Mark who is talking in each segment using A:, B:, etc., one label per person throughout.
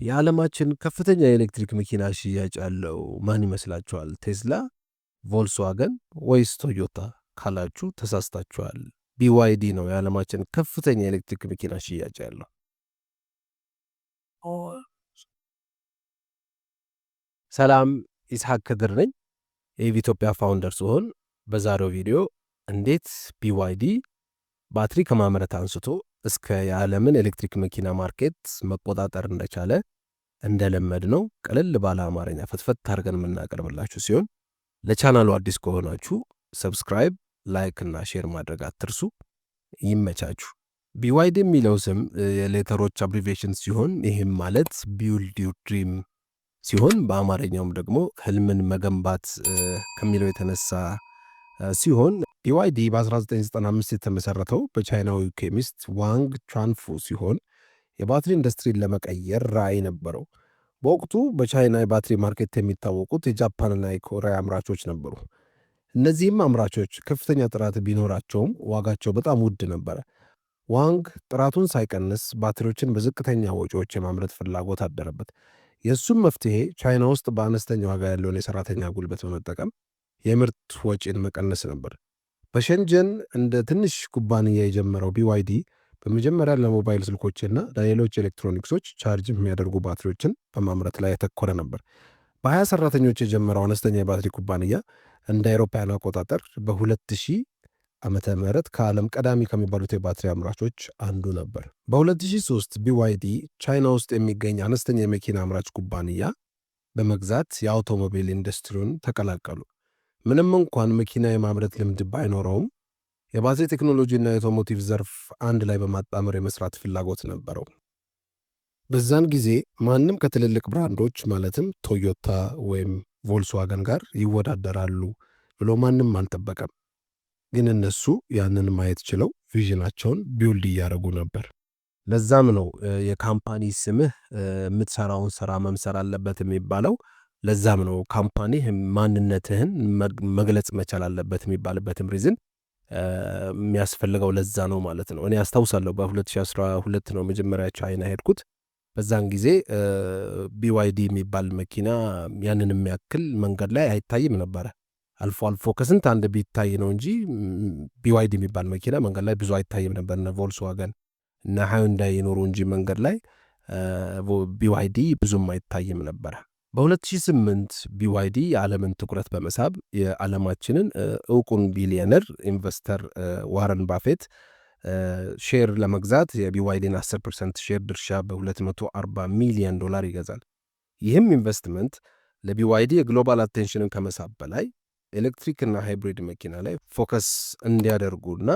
A: የዓለማችን ከፍተኛ የኤሌክትሪክ መኪና ሽያጭ ያለው ማን ይመስላችኋል? ቴስላ፣ ቮልስዋገን ወይስ ቶዮታ ካላችሁ ተሳስታችኋል። ቢዋይዲ ነው የዓለማችን ከፍተኛ የኤሌክትሪክ መኪና ሽያጭ ያለው። ሰላም፣ ይስሐቅ ከድር ነኝ የኢትዮጵያ ፋውንደር ሲሆን በዛሬው ቪዲዮ እንዴት ቢዋይዲ ባትሪ ከማምረት አንስቶ እስከ የዓለምን ኤሌክትሪክ መኪና ማርኬት መቆጣጠር እንደቻለ እንደለመድ ነው ቀለል ባለ አማርኛ ፈትፈት አድርገን የምናቀርብላችሁ ሲሆን ለቻናሉ አዲስ ከሆናችሁ ሰብስክራይብ፣ ላይክ እና ሼር ማድረግ አትርሱ። ይመቻችሁ። ቢዋይዲ የሚለው ስም የሌተሮች አብሪቬሽን ሲሆን ይህም ማለት ቢውልድ ዩር ድሪም ሲሆን በአማርኛውም ደግሞ ህልምን መገንባት ከሚለው የተነሳ ሲሆን ቢዋይዲ በ1995 የተመሰረተው በቻይናዊ ኬሚስት ዋንግ ቻንፉ ሲሆን የባትሪ ኢንዱስትሪን ለመቀየር ራዕይ ነበረው። በወቅቱ በቻይና የባትሪ ማርኬት የሚታወቁት የጃፓንና የኮሪያ አምራቾች ነበሩ። እነዚህም አምራቾች ከፍተኛ ጥራት ቢኖራቸውም ዋጋቸው በጣም ውድ ነበረ። ዋንግ ጥራቱን ሳይቀንስ ባትሪዎችን በዝቅተኛ ወጪዎች የማምረት ፍላጎት አደረበት። የእሱም መፍትሄ ቻይና ውስጥ በአነስተኛ ዋጋ ያለውን የሰራተኛ ጉልበት በመጠቀም የምርት ወጪን መቀነስ ነበር። በሸንጀን እንደ ትንሽ ኩባንያ የጀመረው ቢዋይዲ በመጀመሪያ ለሞባይል ስልኮችና ለሌሎች ኤሌክትሮኒክሶች ቻርጅ የሚያደርጉ ባትሪዎችን በማምረት ላይ ያተኮረ ነበር። በ20 ሰራተኞች የጀመረው አነስተኛ የባትሪ ኩባንያ እንደ አውሮፓውያን አቆጣጠር በ2000 ዓመተ ምህረት ከዓለም ቀዳሚ ከሚባሉት የባትሪ አምራቾች አንዱ ነበር። በ2003 ቢዋይዲ ቻይና ውስጥ የሚገኝ አነስተኛ የመኪና አምራች ኩባንያ በመግዛት የአውቶሞቢል ኢንዱስትሪውን ተቀላቀሉ። ምንም እንኳን መኪና የማምረት ልምድ ባይኖረውም የባትሪ ቴክኖሎጂና የአውቶሞቲቭ ዘርፍ አንድ ላይ በማጣመር የመስራት ፍላጎት ነበረው። በዛን ጊዜ ማንም ከትልልቅ ብራንዶች ማለትም ቶዮታ ወይም ቮልስዋገን ጋር ይወዳደራሉ ብሎ ማንም አልጠበቀም። ግን እነሱ ያንን ማየት ችለው ቪዥናቸውን ቢውልድ እያደረጉ ነበር። ለዛም ነው የካምፓኒ ስምህ የምትሰራውን ስራ መምሰል አለበት የሚባለው። ለዛም ነው ካምፓኒ ማንነትህን መግለጽ መቻል አለበት የሚባልበትም ሪዝን የሚያስፈልገው ለዛ ነው ማለት ነው። እኔ አስታውሳለሁ በ2012 ነው መጀመሪያ ቻይና ሄድኩት። በዛን ጊዜ ቢዋይዲ የሚባል መኪና ያንን የሚያክል መንገድ ላይ አይታይም ነበረ። አልፎ አልፎ ከስንት አንድ ቢታይ ነው እንጂ ቢዋይዲ የሚባል መኪና መንገድ ላይ ብዙ አይታይም ነበር። እነ ቮልስዋገን እና ሃዩንዳይ ይኖሩ እንጂ መንገድ ላይ ቢዋይዲ ብዙም አይታይም ነበረ። በ2008 ቢዋይዲ የዓለምን ትኩረት በመሳብ የዓለማችንን እውቁን ቢሊየነር ኢንቨስተር ዋረን ባፌት ሼር ለመግዛት የቢዋይዲን 10% ሼር ድርሻ በ$240 ሚሊዮን ይገዛል። ይህም ኢንቨስትመንት ለቢዋይዲ የግሎባል አቴንሽንን ከመሳብ በላይ ኤሌክትሪክና ሃይብሪድ መኪና ላይ ፎከስ እንዲያደርጉና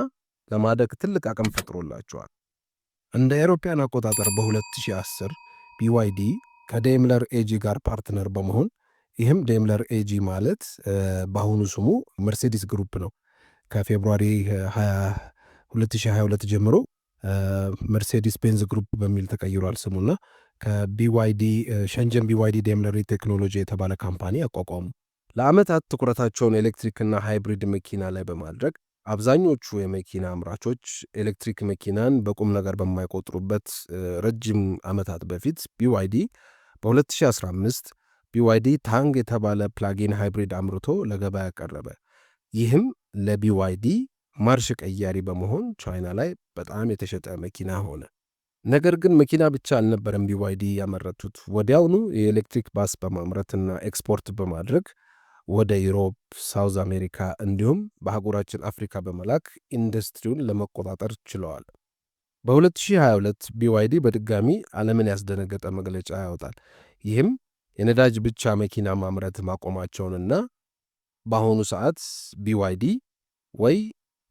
A: ለማደግ ትልቅ አቅም ፈጥሮላቸዋል። እንደ አውሮፓውያን አቆጣጠር በ2010 ቢዋይዲ ከዴምለር ኤጂ ጋር ፓርትነር በመሆን ይህም ዴምለር ኤጂ ማለት በአሁኑ ስሙ መርሴዲስ ግሩፕ ነው። ከፌብሩዋሪ 2022 ጀምሮ መርሴዲስ ቤንዝ ግሩፕ በሚል ተቀይሯል ስሙና ከቢዋይዲ ሸንጀን ቢዋይዲ ዴምለር ቴክኖሎጂ የተባለ ካምፓኒ አቋቋሙ። ለዓመታት ትኩረታቸውን ኤሌክትሪክና ሃይብሪድ መኪና ላይ በማድረግ አብዛኞቹ የመኪና አምራቾች ኤሌክትሪክ መኪናን በቁም ነገር በማይቆጥሩበት ረጅም ዓመታት በፊት ቢዋይዲ በ2015 ቢዋይዲ ታንግ የተባለ ፕላጊን ሃይብሪድ አምርቶ ለገበያ ቀረበ። ይህም ለቢዋይዲ ማርሽ ቀያሪ በመሆን ቻይና ላይ በጣም የተሸጠ መኪና ሆነ። ነገር ግን መኪና ብቻ አልነበረም ቢዋይዲ ያመረቱት። ወዲያውኑ የኤሌክትሪክ ባስ በማምረትና ኤክስፖርት በማድረግ ወደ ዩሮፕ፣ ሳውዝ አሜሪካ እንዲሁም በአህጉራችን አፍሪካ በመላክ ኢንዱስትሪውን ለመቆጣጠር ችለዋል። በ2022 ቢዋይዲ በድጋሚ ዓለምን ያስደነገጠ መግለጫ ያወጣል። ይህም የነዳጅ ብቻ መኪና ማምረት ማቆማቸውንና በአሁኑ ሰዓት ቢዋይዲ ወይ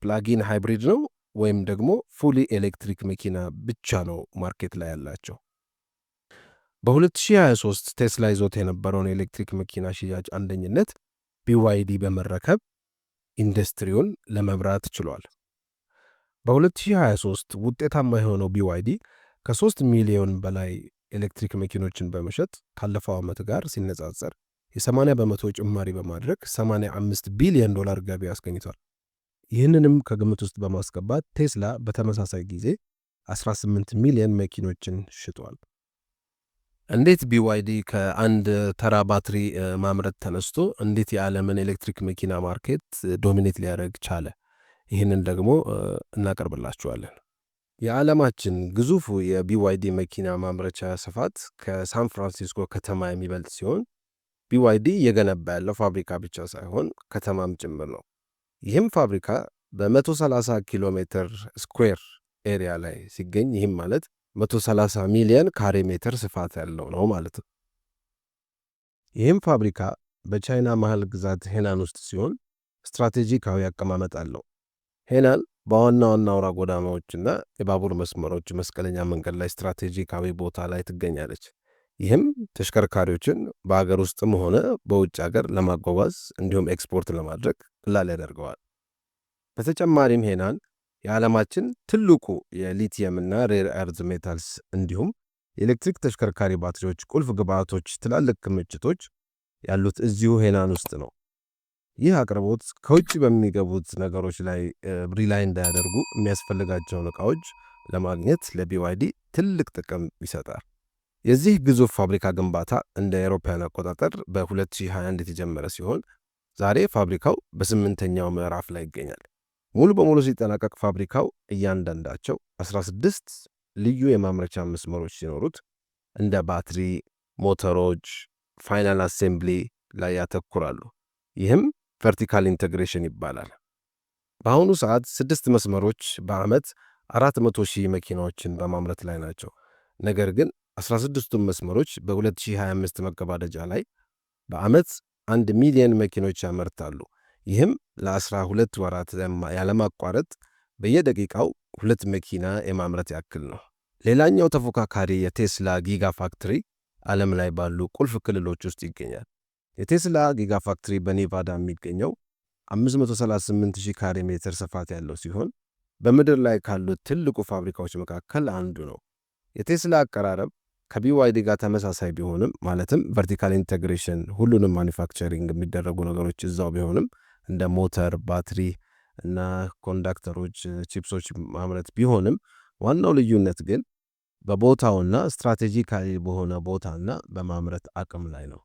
A: ፕላጊን ሃይብሪድ ነው ወይም ደግሞ ፉሊ ኤሌክትሪክ መኪና ብቻ ነው ማርኬት ላይ ያላቸው። በ2023 ቴስላ ይዞት የነበረውን ኤሌክትሪክ መኪና ሽያጭ አንደኝነት ቢዋይዲ በመረከብ ኢንዱስትሪውን ለመምራት ችሏል። በ2023 ውጤታማ የሆነው ቢዋይዲ ከ3 ሚሊዮን በላይ ኤሌክትሪክ መኪኖችን በመሸጥ ካለፈው ዓመት ጋር ሲነጻጸር የ80 በመቶ ጭማሪ በማድረግ $85 ቢሊዮን ገቢ አስገኝቷል። ይህንንም ከግምት ውስጥ በማስገባት ቴስላ በተመሳሳይ ጊዜ 18 ሚሊዮን መኪኖችን ሽጧል። እንዴት ቢዋይዲ ከአንድ ተራ ባትሪ ማምረት ተነስቶ እንዴት የዓለምን ኤሌክትሪክ መኪና ማርኬት ዶሚኔት ሊያደርግ ቻለ? ይህንን ደግሞ እናቀርብላችኋለን። የዓለማችን ግዙፉ የቢዋይዲ መኪና ማምረቻ ስፋት ከሳን ፍራንሲስኮ ከተማ የሚበልጥ ሲሆን ቢዋይዲ እየገነባ ያለው ፋብሪካ ብቻ ሳይሆን ከተማም ጭምር ነው። ይህም ፋብሪካ በ130 ኪሎ ሜትር ስኩዌር ኤሪያ ላይ ሲገኝ ይህም ማለት 130 ሚሊዮን ካሬ ሜትር ስፋት ያለው ነው ማለት ነው። ይህም ፋብሪካ በቻይና መሃል ግዛት ሄናን ውስጥ ሲሆን ስትራቴጂካዊ አቀማመጥ አለው። ሄናን በዋና ዋና አውራ ጎዳናዎችና የባቡር መስመሮች መስቀለኛ መንገድ ላይ ስትራቴጂካዊ ቦታ ላይ ትገኛለች። ይህም ተሽከርካሪዎችን በአገር ውስጥም ሆነ በውጭ ሀገር ለማጓጓዝ እንዲሁም ኤክስፖርት ለማድረግ ቀላል ያደርገዋል። በተጨማሪም ሄናን የዓለማችን ትልቁ የሊቲየም እና ሬር አርዝ ሜታልስ እንዲሁም የኤሌክትሪክ ተሽከርካሪ ባትሪዎች ቁልፍ ግብዓቶች ትላልቅ ክምችቶች ያሉት እዚሁ ሄናን ውስጥ ነው። ይህ አቅርቦት ከውጭ በሚገቡት ነገሮች ላይ ሪላይ እንዳያደርጉ የሚያስፈልጋቸውን ዕቃዎች ለማግኘት ለቢዋይዲ ትልቅ ጥቅም ይሰጣል። የዚህ ግዙፍ ፋብሪካ ግንባታ እንደ አውሮፓውያን አቆጣጠር በ2021 የተጀመረ ሲሆን ዛሬ ፋብሪካው በስምንተኛው ምዕራፍ ላይ ይገኛል። ሙሉ በሙሉ ሲጠናቀቅ ፋብሪካው እያንዳንዳቸው 16 ልዩ የማምረቻ መስመሮች ሲኖሩት እንደ ባትሪ፣ ሞተሮች፣ ፋይናል አሴምብሊ ላይ ያተኩራሉ። ይህም ቨርቲካል ኢንቴግሬሽን ይባላል። በአሁኑ ሰዓት 6 መስመሮች በዓመት 400,000 መኪናዎችን በማምረት ላይ ናቸው። ነገር ግን 16ቱም መስመሮች በ2025 መገባደጃ ላይ በዓመት 1 ሚሊዮን መኪኖች ያመርታሉ። ይህም ለ12 ወራት ያለማቋረጥ በየደቂቃው 2 መኪና የማምረት ያክል ነው። ሌላኛው ተፎካካሪ የቴስላ ጊጋ ፋክትሪ ዓለም ላይ ባሉ ቁልፍ ክልሎች ውስጥ ይገኛል። የቴስላ ጊጋ ፋክትሪ በኔቫዳ የሚገኘው 538,000 ካሬ ሜትር ስፋት ያለው ሲሆን በምድር ላይ ካሉት ትልቁ ፋብሪካዎች መካከል አንዱ ነው። የቴስላ አቀራረብ ከቢዋይዲ ጋር ተመሳሳይ ቢሆንም ማለትም ቨርቲካል ኢንቴግሬሽን ሁሉንም ማኒፋክቸሪንግ የሚደረጉ ነገሮች እዛው ቢሆንም እንደ ሞተር፣ ባትሪ እና ኮንዳክተሮች፣ ቺፕሶች ማምረት ቢሆንም ዋናው ልዩነት ግን በቦታውና ስትራቴጂካሊ በሆነ ቦታና በማምረት አቅም ላይ ነው።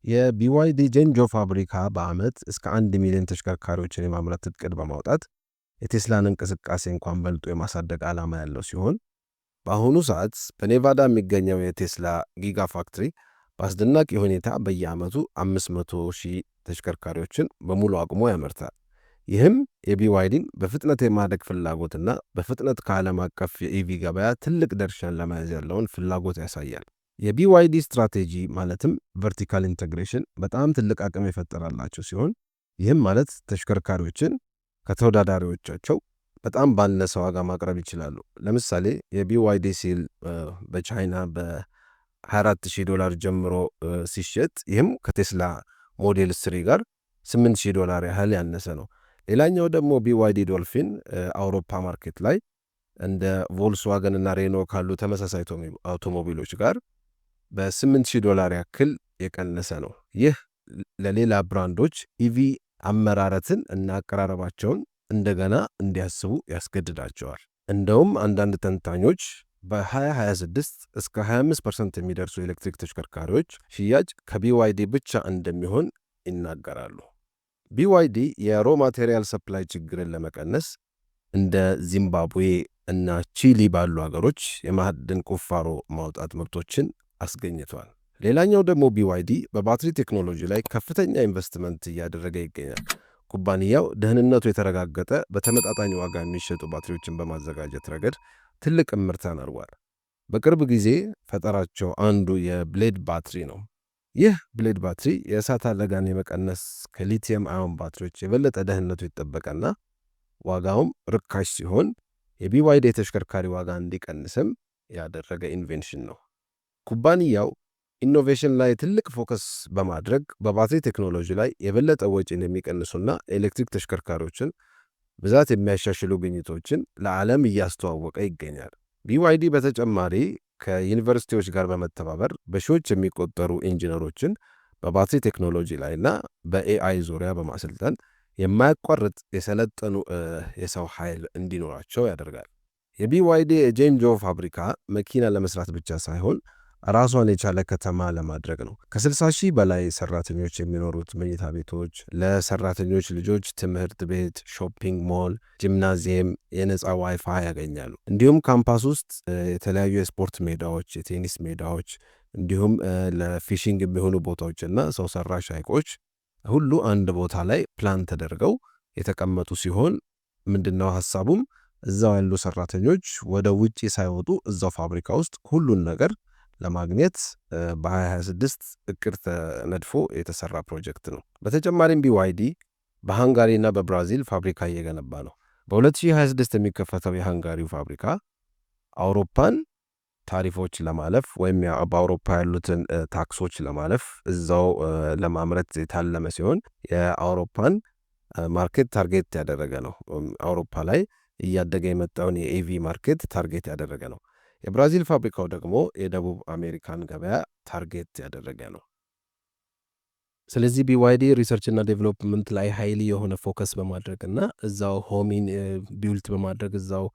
A: የቢዋይዲ ጄንጆ ፋብሪካ በዓመት እስከ 1 ሚሊዮን ተሽከርካሪዎችን የማምረት እቅድ በማውጣት የቴስላን እንቅስቃሴ እንኳን በልጦ የማሳደግ ዓላማ ያለው ሲሆን በአሁኑ ሰዓት በኔቫዳ የሚገኘው የቴስላ ጊጋ ፋክትሪ በአስደናቂ ሁኔታ በየዓመቱ 500,000 ተሽከርካሪዎችን በሙሉ አቅሙ ያመርታል። ይህም የቢዋይዲን በፍጥነት የማደግ ፍላጎትና በፍጥነት ከዓለም አቀፍ የኢቪ ገበያ ትልቅ ድርሻን ለመያዝ ያለውን ፍላጎት ያሳያል። የቢዋይዲ ስትራቴጂ ማለትም ቨርቲካል ኢንቴግሬሽን በጣም ትልቅ አቅም የፈጠራላቸው ሲሆን ይህም ማለት ተሽከርካሪዎችን ከተወዳዳሪዎቻቸው በጣም ባነሰ ዋጋ ማቅረብ ይችላሉ። ለምሳሌ የቢዋይዲ ሲል በቻይና $24,000 ጀምሮ ሲሸጥ ይህም ከቴስላ ሞዴል 3 ጋር $8,000 ያህል ያነሰ ነው። ሌላኛው ደግሞ ቢዋይዲ ዶልፊን አውሮፓ ማርኬት ላይ እንደ ቮልስዋገን እና ሬኖ ካሉ ተመሳሳይ አውቶሞቢሎች ጋር $8,000 ያክል የቀነሰ ነው። ይህ ለሌላ ብራንዶች ኢቪ አመራረትን እና አቀራረባቸውን እንደገና እንዲያስቡ ያስገድዳቸዋል። እንደውም አንዳንድ ተንታኞች በ2026 እስከ 25% የሚደርሱ ኤሌክትሪክ ተሽከርካሪዎች ሽያጭ ከቢዋይዲ ብቻ እንደሚሆን ይናገራሉ። ቢዋይዲ የሮ ማቴሪያል ሰፕላይ ችግርን ለመቀነስ እንደ ዚምባብዌ እና ቺሊ ባሉ ሀገሮች የማዕድን ቁፋሮ ማውጣት መብቶችን አስገኝቷል። ሌላኛው ደግሞ ቢዋይዲ በባትሪ ቴክኖሎጂ ላይ ከፍተኛ ኢንቨስትመንት እያደረገ ይገኛል። ኩባንያው ደህንነቱ የተረጋገጠ በተመጣጣኝ ዋጋ የሚሸጡ ባትሪዎችን በማዘጋጀት ረገድ ትልቅ እምርታን አድርጓል። በቅርብ ጊዜ ፈጠራቸው አንዱ የብሌድ ባትሪ ነው። ይህ ብሌድ ባትሪ የእሳት አደጋን የመቀነስ ከሊቲየም አዮን ባትሪዎች የበለጠ ደህንነቱ የተጠበቀና ዋጋውም ርካሽ ሲሆን የቢዋይዲ የተሽከርካሪ ዋጋ እንዲቀንስም ያደረገ ኢንቬንሽን ነው። ኩባንያው ኢኖቬሽን ላይ ትልቅ ፎከስ በማድረግ በባትሪ ቴክኖሎጂ ላይ የበለጠ ወጪን የሚቀንሱና ኤሌክትሪክ ተሽከርካሪዎችን ብዛት የሚያሻሽሉ ግኝቶችን ለዓለም እያስተዋወቀ ይገኛል። ቢዋይዲ በተጨማሪ ከዩኒቨርሲቲዎች ጋር በመተባበር በሺዎች የሚቆጠሩ ኢንጂነሮችን በባትሪ ቴክኖሎጂ ላይና በኤአይ ዙሪያ በማሰልጠን የማያቋርጥ የሰለጠኑ የሰው ኃይል እንዲኖራቸው ያደርጋል። የቢዋይዲ የጄንጆ ፋብሪካ መኪና ለመስራት ብቻ ሳይሆን ራሷን የቻለ ከተማ ለማድረግ ነው። ከ60 ሺህ በላይ ሰራተኞች የሚኖሩት መኝታ ቤቶች፣ ለሰራተኞች ልጆች ትምህርት ቤት፣ ሾፒንግ ሞል፣ ጂምናዚየም፣ የነፃ ዋይፋይ ያገኛሉ። እንዲሁም ካምፓስ ውስጥ የተለያዩ የስፖርት ሜዳዎች፣ የቴኒስ ሜዳዎች እንዲሁም ለፊሽንግ የሚሆኑ ቦታዎችና ሰው ሰራሽ ሐይቆች ሁሉ አንድ ቦታ ላይ ፕላን ተደርገው የተቀመጡ ሲሆን ምንድነው ሐሳቡም እዛው ያሉ ሰራተኞች ወደ ውጪ ሳይወጡ እዛው ፋብሪካ ውስጥ ሁሉን ነገር ለማግኘት በ2026 እቅድ ተነድፎ የተሰራ ፕሮጀክት ነው። በተጨማሪም BYD በሃንጋሪና በብራዚል ፋብሪካ እየገነባ ነው። በ2026 የሚከፈተው የሃንጋሪው ፋብሪካ አውሮፓን ታሪፎች ለማለፍ ወይም በአውሮፓ ያሉትን ታክሶች ለማለፍ እዛው ለማምረት የታለመ ሲሆን የአውሮፓን ማርኬት ታርጌት ያደረገ ነው። አውሮፓ ላይ እያደገ የመጣውን የኤቪ ማርኬት ታርጌት ያደረገ ነው። የብራዚል ፋብሪካው ደግሞ የደቡብ አሜሪካን ገበያ ታርጌት ያደረገ ነው። ስለዚህ BYD ሪሰርች እና ዴቨሎፕመንት ላይ ሀይሊ የሆነ ፎከስ በማድረግና እዛው ሆሚን ቢውልት በማድረግ እዛው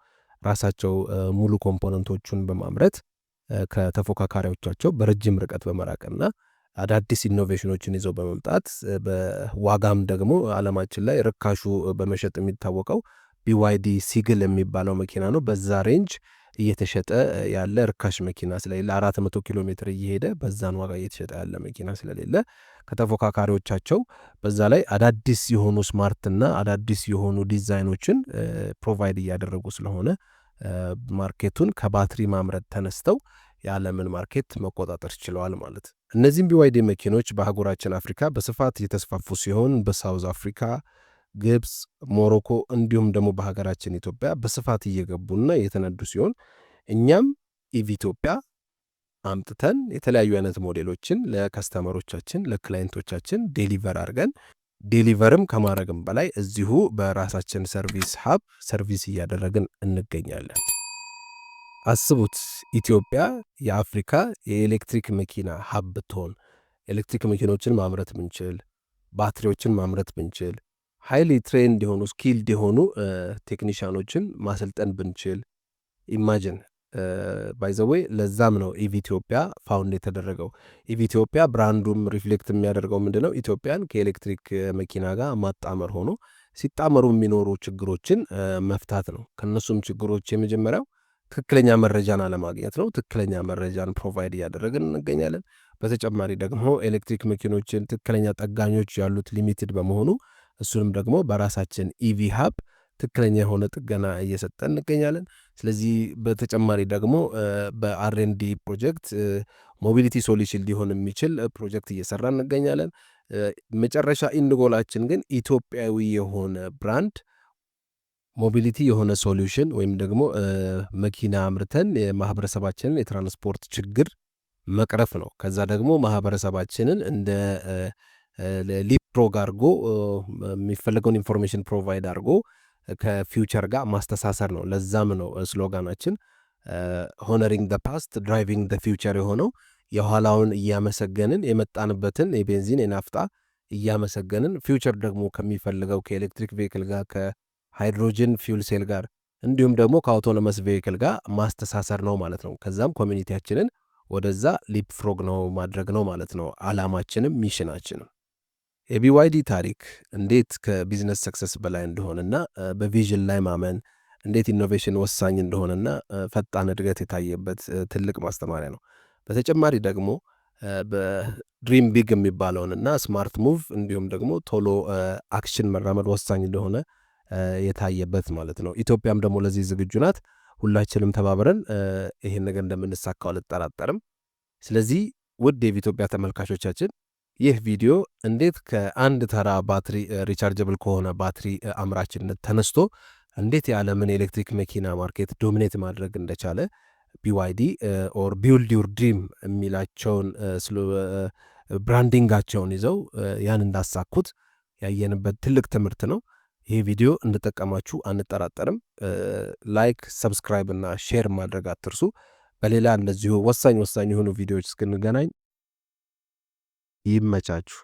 A: ራሳቸው ሙሉ ኮምፖነንቶቹን በማምረት ከተፎካካሪዎቻቸው በረጅም ርቀት በመራቅና አዳዲስ ኢኖቬሽኖችን ይዘው በመምጣት በዋጋም ደግሞ ዓለማችን ላይ ርካሹ በመሸጥ የሚታወቀው BYD ሲግል የሚባለው መኪና ነው። በዛ ሬንጅ እየተሸጠ ያለ ርካሽ መኪና ስለሌለ 400 ኪሎ ሜትር እየሄደ በዛን ዋጋ እየተሸጠ ያለ መኪና ስለሌለ ከተፎካካሪዎቻቸው በዛ ላይ አዳዲስ የሆኑ ስማርትና አዳዲስ የሆኑ ዲዛይኖችን ፕሮቫይድ እያደረጉ ስለሆነ ማርኬቱን ከባትሪ ማምረት ተነስተው የዓለምን ማርኬት መቆጣጠር ችለዋል ማለት። እነዚህም BYD መኪኖች በአህጉራችን አፍሪካ በስፋት የተስፋፉ ሲሆን በሳውዝ አፍሪካ፣ ግብፅ፣ ሞሮኮ እንዲሁም ደግሞ በሀገራችን ኢትዮጵያ በስፋት እየገቡና እየተነዱ ሲሆን እኛም ኢቪትዮጵያ አምጥተን የተለያዩ አይነት ሞዴሎችን ለከስተመሮቻችን ለክላይንቶቻችን ዴሊቨር አድርገን ዴሊቨርም ከማድረግም በላይ እዚሁ በራሳችን ሰርቪስ ሀብ ሰርቪስ እያደረግን እንገኛለን። አስቡት ኢትዮጵያ የአፍሪካ የኤሌክትሪክ መኪና ሀብ ብትሆን፣ ኤሌክትሪክ መኪኖችን ማምረት ብንችል፣ ባትሪዎችን ማምረት ብንችል፣ ሃይሊ ትሬንድ የሆኑ ስኪልድ የሆኑ ቴክኒሻኖችን ማሰልጠን ብንችል ኢማጂን ባይዘዌይ ለዛም ነው ኢቪትዮጵያ ፋውንድ የተደረገው። ኢቪትዮጵያ ብራንዱም ሪፍሌክት የሚያደርገው ምንድነው ኢትዮጵያን ከኤሌክትሪክ መኪና ጋር ማጣመር ሆኖ ሲጣመሩ የሚኖሩ ችግሮችን መፍታት ነው። ከነሱም ችግሮች የመጀመሪያው ትክክለኛ መረጃን አለማግኘት ነው። ትክክለኛ መረጃን ፕሮቫይድ እያደረግን እንገኛለን። በተጨማሪ ደግሞ ኤሌክትሪክ መኪኖችን ትክክለኛ ጠጋኞች ያሉት ሊሚትድ በመሆኑ እሱንም ደግሞ በራሳችን ኢቪ ሀብ ትክክለኛ የሆነ ጥገና እየሰጠን እንገኛለን። ስለዚህ በተጨማሪ ደግሞ በአር&ዲ ፕሮጀክት ሞቢሊቲ ሶሉሽን ሊሆን የሚችል ፕሮጀክት እየሰራ እንገኛለን። መጨረሻ ኢንጎላችን ግን ኢትዮጵያዊ የሆነ ብራንድ ሞቢሊቲ የሆነ ሶሉሽን ወይም ደግሞ መኪና አምርተን የማህበረሰባችንን የትራንስፖርት ችግር መቅረፍ ነው። ከዛ ደግሞ ማህበረሰባችንን እንደ ሊፕሮግ አድርጎ የሚፈለገውን ኢንፎርሜሽን ፕሮቫይድ አድርጎ ከፊውቸር ጋር ማስተሳሰር ነው። ለዛም ነው ስሎጋናችን ሆነሪንግ ደ ፓስት ድራይቪንግ ደ ፊውቸር የሆነው። የኋላውን እያመሰገንን የመጣንበትን የቤንዚን የናፍጣ እያመሰገንን ፊውቸር ደግሞ ከሚፈልገው ከኤሌክትሪክ ቬሂክል ጋር ከሃይድሮጅን ፊውል ሴል ጋር እንዲሁም ደግሞ ከአውቶኖመስ ቬሂክል ጋር ማስተሳሰር ነው ማለት ነው። ከዛም ኮሚኒቲያችንን ወደዛ ሊፕፍሮግ ነው ማድረግ ነው ማለት ነው። አላማችንም ሚሽናችንም የቢዋይዲ ታሪክ እንዴት ከቢዝነስ ሰክሰስ በላይ እንደሆነና በቪዥን ላይ ማመን እንዴት ኢኖቬሽን ወሳኝ እንደሆነና ፈጣን እድገት የታየበት ትልቅ ማስተማሪያ ነው። በተጨማሪ ደግሞ በድሪም ቢግ የሚባለውንና ስማርት ሙቭ እንዲሁም ደግሞ ቶሎ አክሽን መራመድ ወሳኝ እንደሆነ የታየበት ማለት ነው። ኢትዮጵያም ደግሞ ለዚህ ዝግጁ ናት። ሁላችንም ተባብረን ይሄን ነገር እንደምንሳካው አልጠራጠርም። ስለዚህ ውድ የኢትዮጵያ ተመልካቾቻችን ይህ ቪዲዮ እንዴት ከአንድ ተራ ባትሪ ሪቻርጀብል ከሆነ ባትሪ አምራችነት ተነስቶ እንዴት የዓለምን ኤሌክትሪክ መኪና ማርኬት ዶሚኔት ማድረግ እንደቻለ ቢዋይዲ ኦር ቢውልድ ዩር ድሪም የሚላቸውን ብራንዲንጋቸውን ይዘው ያን እንዳሳኩት ያየንበት ትልቅ ትምህርት ነው። ይሄ ቪዲዮ እንደጠቀማችሁ አንጠራጠርም። ላይክ፣ ሰብስክራይብ እና ሼር ማድረግ አትርሱ። በሌላ እንደዚሁ ወሳኝ የሆኑ ቪዲዮዎች እስክንገናኝ ይመቻችሁ።